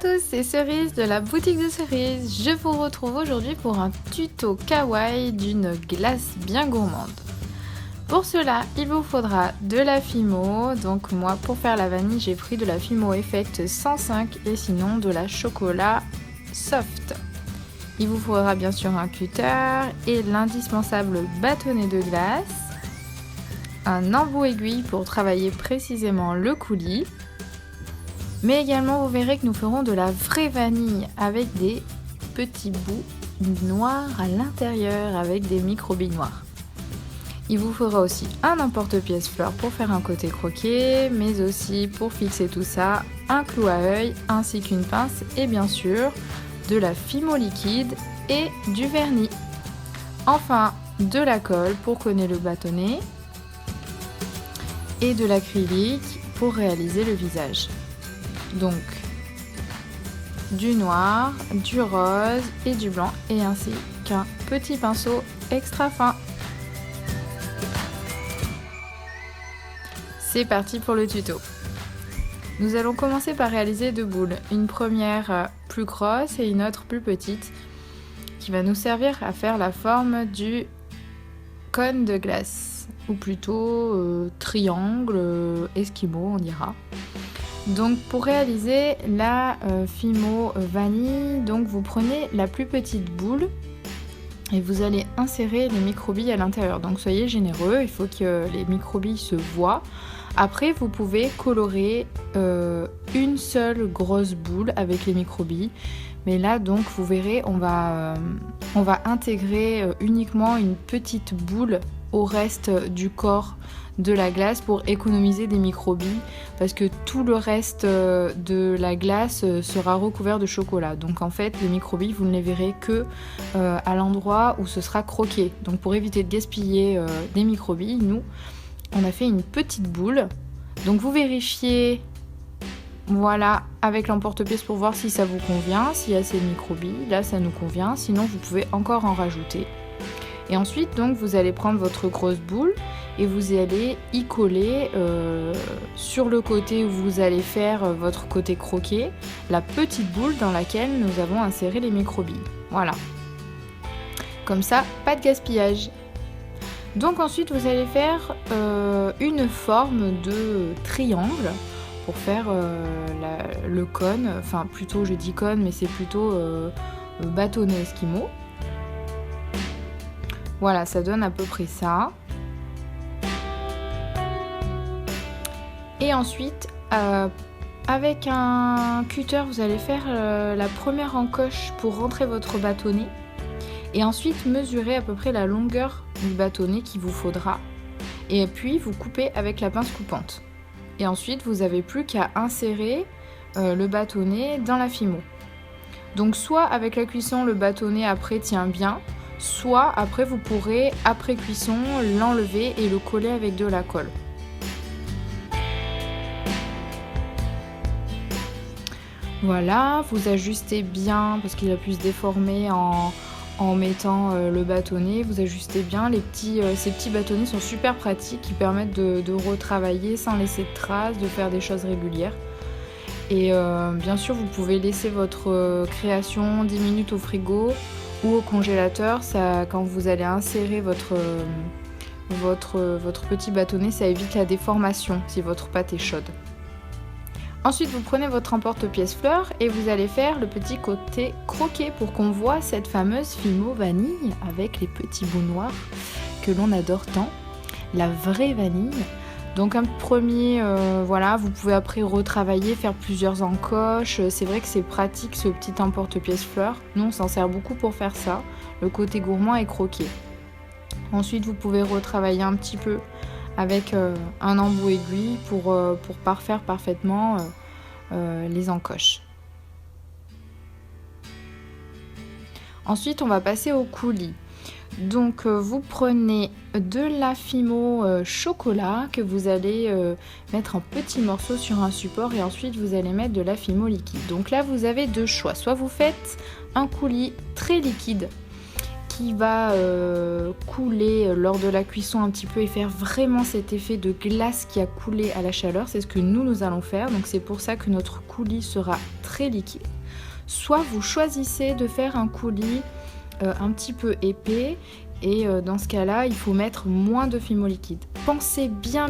tous, c'est Cerise de la boutique de Cerise. Je vous retrouve aujourd'hui pour un tuto kawaii d'une glace bien gourmande. Pour cela, il vous faudra de la Fimo. Donc moi, pour faire la vanille, j'ai pris de la Fimo Effect 105 et sinon de la chocolat soft. Il vous faudra bien sûr un cutter et l'indispensable bâtonnet de glace, un embout aiguille pour travailler précisément le coulis. Mais également, vous verrez que nous ferons de la vraie vanille avec des petits bouts noirs à l'intérieur avec des micro-billes noires. Il vous faudra aussi un emporte-pièce fleur pour faire un côté croqué, mais aussi pour fixer tout ça, un clou à œil ainsi qu'une pince et bien sûr de la Fimo liquide et du vernis. Enfin, de la colle pour coller le bâtonnet et de l'acrylique pour réaliser le visage. Donc du noir, du rose et du blanc et ainsi qu'un petit pinceau extra fin. C'est parti pour le tuto. Nous allons commencer par réaliser deux boules, une première plus grosse et une autre plus petite qui va nous servir à faire la forme du cône de glace ou plutôt triangle, esquimau on dira. Donc pour réaliser la Fimo vanille, donc vous prenez la plus petite boule et vous allez insérer les microbilles à l'intérieur. Donc soyez généreux, il faut que les microbilles se voient. Après vous pouvez colorer une seule grosse boule avec les microbilles. Mais là donc vous verrez, on va intégrer uniquement une petite boule au reste du corps de la glace pour économiser des microbilles parce que tout le reste de la glace sera recouvert de chocolat. Donc en fait les microbilles vous ne les verrez que à l'endroit où ce sera croqué. Donc pour éviter de gaspiller des microbilles, nous on a fait une petite boule. Donc vous vérifiez voilà avec l'emporte-pièce pour voir si ça vous convient, s'il y a assez de microbilles. Là ça nous convient, sinon vous pouvez encore en rajouter. Et ensuite donc vous allez prendre votre grosse boule et vous allez y coller sur le côté où vous allez faire votre côté croqué la petite boule dans laquelle nous avons inséré les microbilles. Voilà. Comme ça, pas de gaspillage. Donc ensuite vous allez faire une forme de triangle pour faire le cône, enfin plutôt je dis cône mais c'est plutôt bâtonnet esquimau. Voilà, ça donne à peu près ça. Et ensuite, avec un cutter, vous allez faire la première encoche pour rentrer votre bâtonnet. Et ensuite, mesurer à peu près la longueur du bâtonnet qu'il vous faudra. Et puis, vous coupez avec la pince coupante. Et ensuite, vous n'avez plus qu'à insérer le bâtonnet dans la Fimo. Donc, soit avec la cuisson, le bâtonnet après tient bien, soit après vous pourrez, après cuisson, l'enlever et le coller avec de la colle. Voilà, vous ajustez bien parce qu'il a pu se déformer en mettant le bâtonnet. Vous ajustez bien, ces petits bâtonnets sont super pratiques, qui permettent de retravailler sans laisser de traces, de faire des choses régulières. Et bien sûr, vous pouvez laisser votre création 10 minutes au frigo ou au congélateur. Ça, quand vous allez insérer votre petit bâtonnet, ça évite la déformation si votre pâte est chaude. Ensuite, vous prenez votre emporte-pièce fleur et vous allez faire le petit côté croqué pour qu'on voit cette fameuse Fimo vanille avec les petits bouts noirs que l'on adore tant, la vraie vanille. Donc un premier, voilà, vous pouvez après retravailler, faire plusieurs encoches. C'est vrai que c'est pratique ce petit emporte-pièce fleur. Nous, on s'en sert beaucoup pour faire ça. Le côté gourmand et croqué. Ensuite, vous pouvez retravailler un petit peu avec un embout aiguille pour parfaire parfaitement les encoches. Ensuite, on va passer au coulis. Donc vous prenez de la Fimo chocolat que vous allez mettre en petits morceaux sur un support et ensuite vous allez mettre de la Fimo liquide. Donc là vous avez deux choix, soit vous faites un coulis très liquide qui va couler lors de la cuisson un petit peu et faire vraiment cet effet de glace qui a coulé à la chaleur. C'est ce que nous allons faire, donc c'est pour ça que notre coulis sera très liquide. Soit vous choisissez de faire un coulis un petit peu épais et dans ce cas-là, il faut mettre moins de fimo liquide. Pensez bien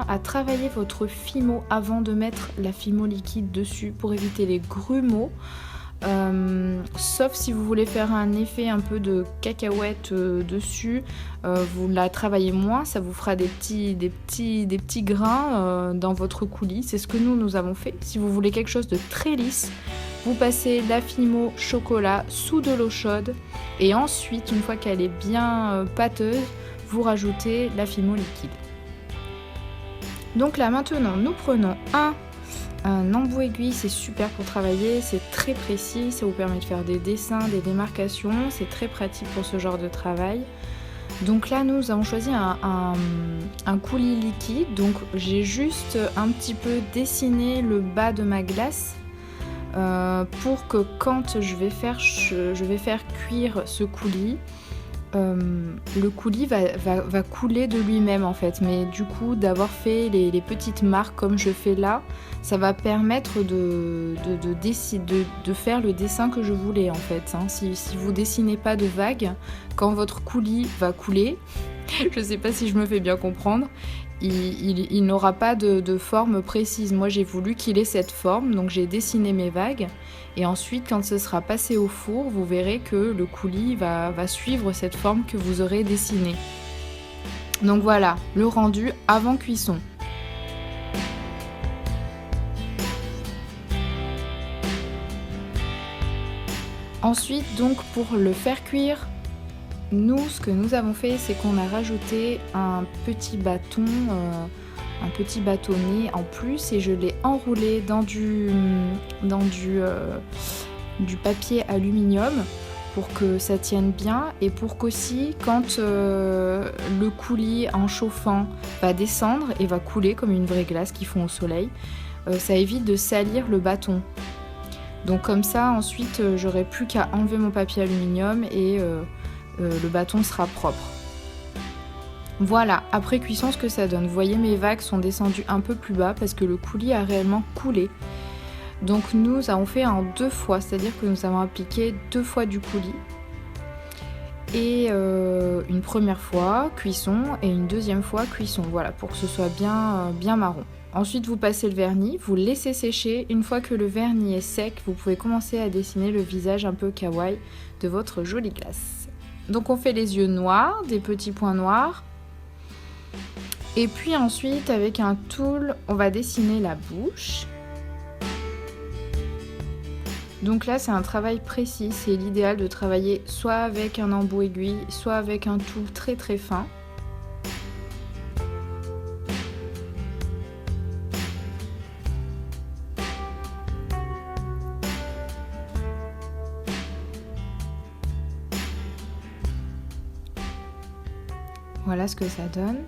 à travailler votre fimo avant de mettre la fimo liquide dessus pour éviter les grumeaux. Sauf si vous voulez faire un effet un peu de cacahuète dessus, vous la travaillez moins, ça vous fera des petits grains dans votre coulis. C'est ce que nous avons fait. Si vous voulez quelque chose de très lisse, vous passez la fimo chocolat sous de l'eau chaude et ensuite, une fois qu'elle est bien pâteuse, vous rajoutez la fimo liquide. Donc là maintenant, nous prenons un embout aiguille, c'est super pour travailler, c'est très précis, ça vous permet de faire des dessins, des démarcations, c'est très pratique pour ce genre de travail. Donc là, nous avons choisi un coulis liquide, donc j'ai juste un petit peu dessiné le bas de ma glace pour que quand je vais faire cuire ce coulis, le coulis va couler de lui-même en fait, mais du coup d'avoir fait les petites marques comme je fais là, ça va permettre de faire le dessin que je voulais en fait. Si vous dessinez pas de vagues, quand votre coulis va couler, je sais pas si je me fais bien comprendre, il n'aura pas de forme précise. Moi j'ai voulu qu'il ait cette forme, donc j'ai dessiné mes vagues. Et ensuite, quand ce sera passé au four, vous verrez que le coulis va suivre cette forme que vous aurez dessinée. Donc voilà, le rendu avant cuisson. Ensuite, donc pour le faire cuire, ce que nous avons fait, c'est qu'on a rajouté un petit bâtonnet en plus et je l'ai enroulé dans du papier aluminium pour que ça tienne bien et pour qu'aussi quand le coulis en chauffant va descendre et va couler comme une vraie glace qu'ils font au soleil, ça évite de salir le bâton. Donc comme ça ensuite j'aurai plus qu'à enlever mon papier aluminium et le bâton sera propre. Voilà, après cuisson, ce que ça donne. Vous voyez, mes vagues sont descendues un peu plus bas parce que le coulis a réellement coulé. Donc nous avons fait en 2 fois, c'est-à-dire que nous avons appliqué 2 fois du coulis. Et une première fois cuisson et une deuxième fois cuisson, voilà, pour que ce soit bien marron. Ensuite, vous passez le vernis, vous laissez sécher. Une fois que le vernis est sec, vous pouvez commencer à dessiner le visage un peu kawaii de votre jolie glace. Donc on fait les yeux noirs, des petits points noirs. Et puis ensuite, avec un tool, on va dessiner la bouche. Donc là, c'est un travail précis. C'est l'idéal de travailler soit avec un embout aiguille, soit avec un tool très très fin. Voilà ce que ça donne.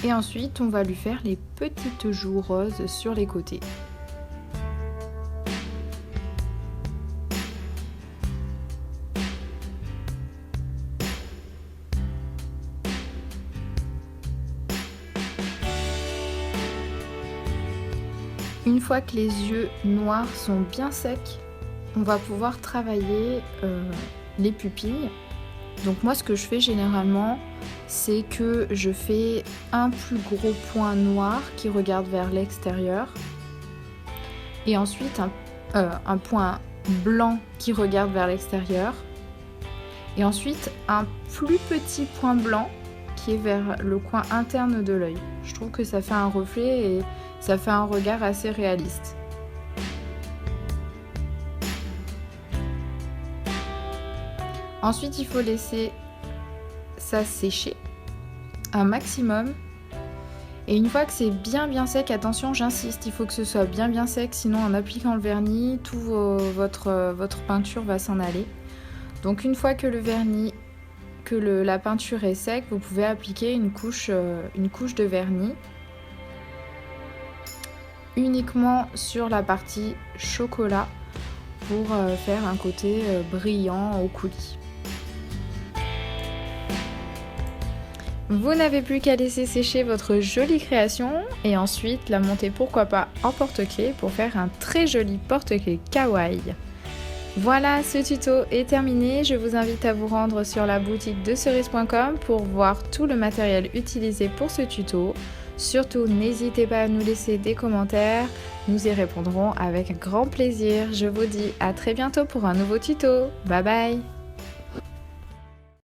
Et ensuite, on va lui faire les petites joues roses sur les côtés. Une fois que les yeux noirs sont bien secs, on va pouvoir travailler les pupilles. Donc moi, ce que je fais généralement, c'est que je fais un plus gros point noir qui regarde vers l'extérieur et ensuite un point blanc qui regarde vers l'extérieur et ensuite un plus petit point blanc qui est vers le coin interne de l'œil. Je trouve que ça fait un reflet et ça fait un regard assez réaliste. Ensuite, il faut laisser ça sécher un maximum. Et une fois que c'est bien sec, attention, j'insiste, il faut que ce soit bien sec, sinon en appliquant le vernis, votre peinture va s'en aller. Donc une fois que la peinture est sec, vous pouvez appliquer une couche de vernis uniquement sur la partie chocolat pour faire un côté brillant au coulis. Vous n'avez plus qu'à laisser sécher votre jolie création et ensuite la monter pourquoi pas en porte-clés pour faire un très joli porte-clés kawaii. Voilà, ce tuto est terminé. Je vous invite à vous rendre sur la boutique de cerise.com pour voir tout le matériel utilisé pour ce tuto. Surtout, n'hésitez pas à nous laisser des commentaires. Nous y répondrons avec grand plaisir. Je vous dis à très bientôt pour un nouveau tuto. Bye bye!